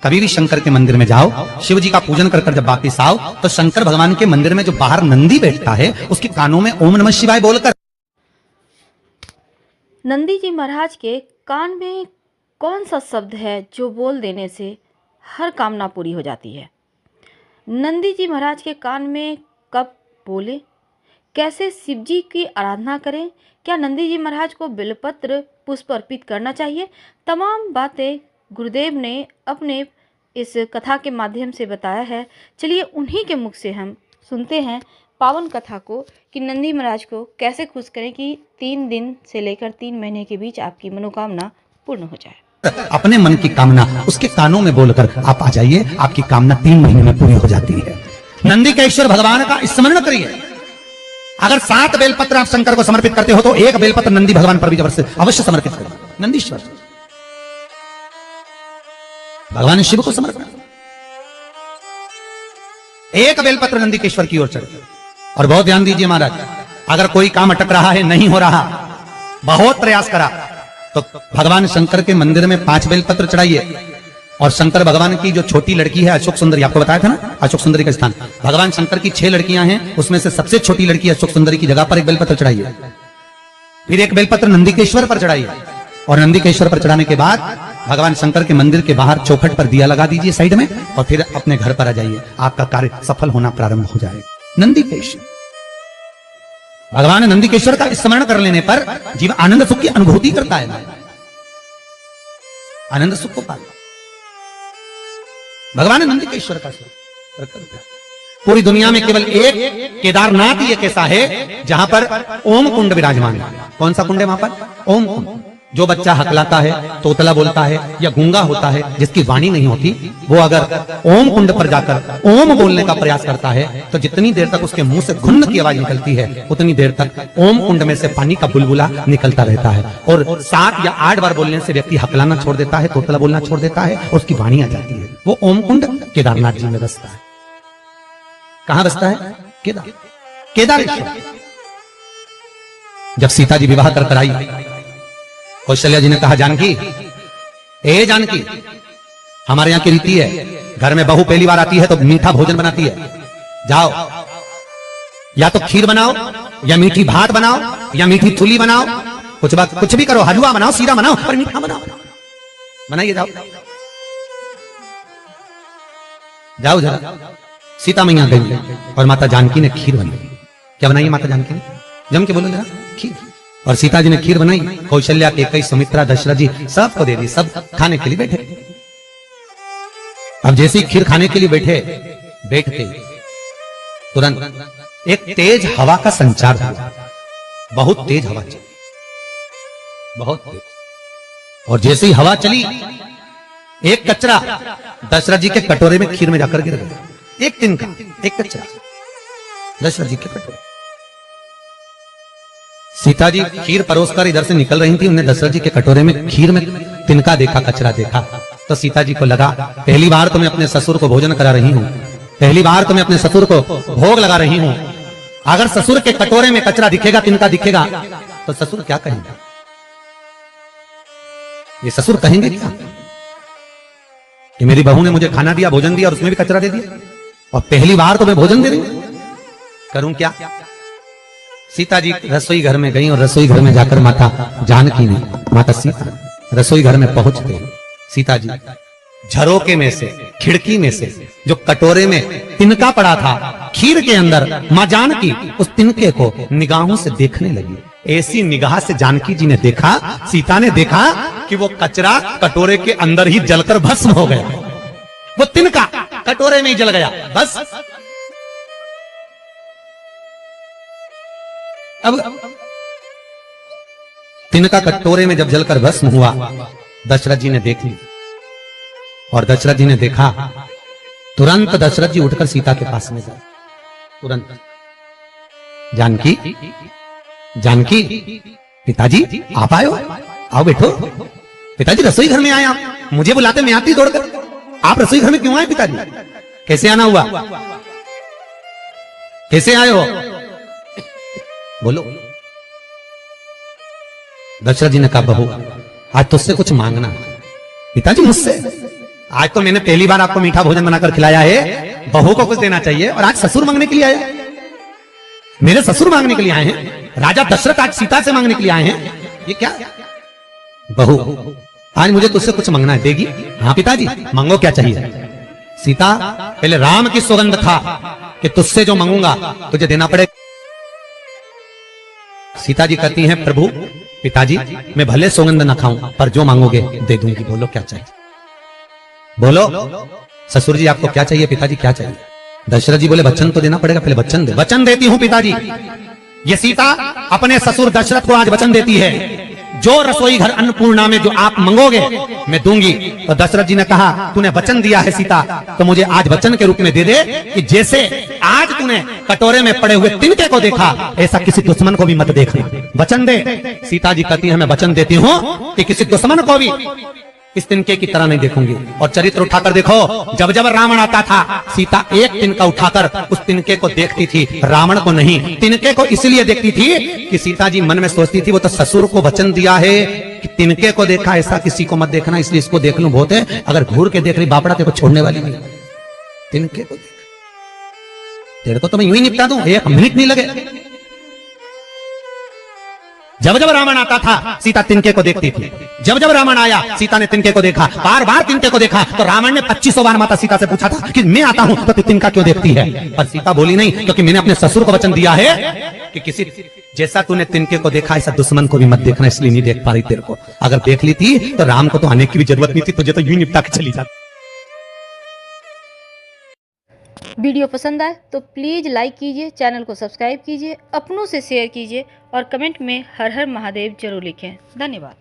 कभी भी शंकर के मंदिर में जाओ, शिव जी का पूजन कर कर जब वापिस आओ तो शंकर भगवान के मंदिर में जो बाहर नंदी बैठता है उसके कानों में ओम नमः शिवाय बोलकर। नंदी जी महाराज के कान में कौन सा शब्द है जो बोल देने से हर कामना पूरी हो जाती है? नंदी जी महाराज के कान में कब बोले, कैसे शिव जी की आराधना करें, क्या नंदी जी महाराज को बिल्वपत्र पुष्प अर्पित करना चाहिए, तमाम बातें गुरुदेव ने अपने इस कथा के माध्यम से बताया है। चलिए उन्हीं के मुख से हम सुनते हैं पावन कथा को कि नंदी महाराज को कैसे खुश करें कि 3 दिन से लेकर 3 महीने के बीच आपकी मनोकामना पूर्ण हो जाए। अपने मन की कामना उसके कानों में बोलकर आप आ जाइए, आपकी कामना 3 महीने में पूरी हो जाती है। नंदी के ईश्वर भगवान का स्मरण करिए। अगर 7 बेलपत्र आप शंकर को समर्पित करते हो तो 1 बेलपत्र नंदी भगवान पर भी अवश्य समर्पित करिए। नंदीश्वर भगवान शिव को समर्पण, 1 बेलपत्र नंदीकेश्वर की ओर चढ़े। और बहुत ध्यान दीजिए महाराज, अगर कोई काम अटक रहा है, नहीं हो रहा, बहुत प्रयास करा, तो भगवान शंकर के मंदिर में 5 बेलपत्र चढ़ाइए। और शंकर भगवान की जो छोटी लड़की है अशोक सुंदरी, आपको बताया था ना अशोक सुंदरी का स्थान, भगवान शंकर की 6 लड़कियां हैं, उसमें से सबसे छोटी लड़की अशोक सुंदरी की जगह पर 1 बेलपत्र चढ़ाइए। फिर 1 बेलपत्र नंदीकेश्वर पर चढ़ाइए। और नंदीकेश्वर पर चढ़ाने के बाद भगवान शंकर के मंदिर के बाहर चौखट पर दिया लगा दीजिए साइड में, और फिर अपने घर पर आ जाइए, आपका कार्य सफल होना प्रारंभ हो जाए। नंदीकेश्वर भगवान नंदीकेश्वर का स्मरण कर लेने पर जीव आनंद सुख की अनुभूति करता है, आनंद सुख को पाता। भगवान नंदीकेश्वर का पूरी दुनिया में केवल एक केदारनाथ ही एक ऐसा है जहां पर ओम कुंड विराजमान है। कौन सा कुंड है वहां पर? ओम कुंड। जो बच्चा हकलाता है, तोतला बोलता है या गूंगा होता है, जिसकी वाणी नहीं होती, वो अगर ओम कुंड पर जाकर ओम बोलने का प्रयास करता है तो जितनी देर तक उसके मुंह से घुन्न की आवाज निकलती है उतनी देर तक ओम कुंड में से पानी का बुलबुला निकलता रहता है। और 7 या 8 बार बोलने से व्यक्ति हकलाना छोड़ देता है, तोतला बोलना छोड़ देता है, और उसकी वाणी आ जाती है। वो ओम कुंड केदारनाथ जी में बसता है। कहां बसता है? केदारेश्वर। जब सीता जी विवाह कर आई, कौशल्या जी ने कहा, जानकी, ए जानकी, हमारे यहां की रीति है, घर में बहू पहली बार आती है तो मीठा भोजन बनाती है। जाओ, या तो खीर बनाओ, या मीठी भात बनाओ, या मीठी चुली बनाओ, कुछ भी करो, हलवा बनाओ, सीरा बनाओ, पर मीठा बनाओ, बनाइए। जाओ जाओ जरा। सीता मैया गई और माता जानकी ने खीर बनाई। क्या बनाई माता जानकी ने? जम के बोलो जरा। खीर। और सीता जी ने खीर बनाई, कौशल्या, कैकेयी, सुमित्रा, दशरथ जी सबको दे दी। सब खाने के लिए बैठे। अब जैसे ही खीर खाने के लिए बैठते तुरंत एक तेज हवा का संचार हुआ। बहुत तेज हवा चली, बहुत तेज। और जैसे ही हवा चली, एक कचरा दशरथ जी के कटोरे में खीर में जाकर गिर गया। एक तिनका, एक कचरा दशरथ जी के कटोरे। सीता जी खीर परोसकर इधर से निकल रही थी, उन्हें दशरथ जी के कटोरे में खीर में तिनका देखा, कचरा देखा। तो सीता जी को लगा, पहली बार तो मैं अपने ससुर को भोजन करा रही हूं, पहली बार तो मैं अपने ससुर को भोग लगा रही हूं। अगर ससुर के कटोरे में कचरा दिखेगा, तिनका दिखेगा, तो ससुर क्या कहेंगे? ये ससुर कहेंगे क्या कि मेरी बहू ने मुझे खाना दिया, भोजन दिया, और उसमें भी कचरा दे दिया, और पहली बार तो मैं भोजन दे रही हूं, करूं क्या? सीता जी रसोई घर में गई और रसोई घर में जाकर माता जानकी ने, माता सीता रसोई घर में पहुंचते सीता जी झरोके में से, खिड़की में से जो कटोरे में तिनका पड़ा था खीर के अंदर, मां जानकी उस तिनके को निगाहों से देखने लगी। ऐसी निगाह से जानकी जी ने देखा, सीता ने देखा कि वो कचरा कटोरे के अंदर ही जलकर भस्म हो गया। वो तिनका कटोरे में ही जल गया। बस अब तिनका कटोरे में जब जलकर भस्म हुआ, दशरथ जी ने देख ली। और दशरथ जी ने देखा, तुरंत दशरथ जी उठकर सीता के पास में गए। तुरंत, जानकी, जानकी, पिताजी आप आए हो, आओ बैठो। पिताजी रसोई घर में आए आप, मुझे बुलाते मैं आती दौड़कर, आप रसोई घर में क्यों आए पिताजी? कैसे आना हुआ? कैसे आए हो? बोलो। दशरथ जी ने कहा, बहू आज तुझसे कुछ मांगना है। पिताजी मुझसे? आज तो मैंने पहली बार आपको मीठा भोजन बनाकर खिलाया है, बहू को कुछ देना चाहिए, और आज ससुर मांगने के लिए आए। मेरे ससुर मांगने के लिए आए हैं, राजा दशरथ आज सीता से मांगने के लिए आए हैं। ये क्या? बहू आज मुझे तुझसे कुछ मांगना है, देगी? हाँ पिताजी, मांगो, क्या चाहिए? सीता, पहले राम की सौगंध खा कि तुझसे जो मांगूंगा तुझे देना पड़ेगा। सीता जी कहती हैं, प्रभु पिताजी, मैं भले सौगंध न खाऊं पर जो मांगोगे दे दूंगी, बोलो क्या चाहिए? बोलो ससुर जी, आपको क्या चाहिए? पिताजी क्या चाहिए? दशरथ जी बोले, वचन तो देना पड़ेगा, पहले वचन दे। वचन देती हूं पिताजी। ये सीता अपने ससुर दशरथ को आज वचन देती है, जो रसोई घर अन्नपूर्णा में जो आप मांगोगे मैं दूंगी। तो दशरथ जी ने कहा, तूने वचन दिया है सीता, तो मुझे आज वचन के रूप में दे दे कि जैसे आज तूने कटोरे में पड़े हुए तिनके को देखा, ऐसा किसी दुश्मन को भी मत देखना, वचन दे। सीता जी कहती है, मैं वचन देती हूं कि किसी दुश्मन को भी इस तिनके की तरह नहीं देखूंगी। और चरित्र उठाकर देखो, जब जब रावण आता था, सीता एक तिनका उठाकर उस तिनके को देखती थी, रावण को नहीं। तिनके को इसलिए देखती थी कि सीता जी मन में सोचती थी, वो तो ससुर को वचन दिया है कि तिनके को देखा, ऐसा किसी को मत देखना, इसलिए इसको देख लूं बहुत है, अगर घूर के देख रही बापड़ा तेरे को छोड़ने वाली नहीं। तिनके को देख, तेरे को तो मैं यूं ही निपटा दूं, एक मिनट नहीं लगे। जब जब रावण आता था सीता तिनके को देखती थी, जब जब रावण आया सीता ने तिनके को देखा, बार बार तिनके को देखा। तो रावण ने 2500 बार माता सीता से पूछा था कि मैं आता हूं तो तिनका क्यों देखती है? पर सीता बोली नहीं, क्योंकि मैंने अपने ससुर को वचन दिया है कि किसी जैसा तूने तिनके को देखा ऐसा दुश्मन को भी मत देखना, इसलिए नहीं देख पा रही तेरे को। अगर देख ली थी तो राम को तो आने की भी जरूरत नहीं थी, तुझे तो यूं निपटा के चली जाती। वीडियो पसंद आए तो प्लीज़ लाइक कीजिए, चैनल को सब्सक्राइब कीजिए, अपनों से शेयर कीजिए और कमेंट में हर हर महादेव जरूर लिखें। धन्यवाद।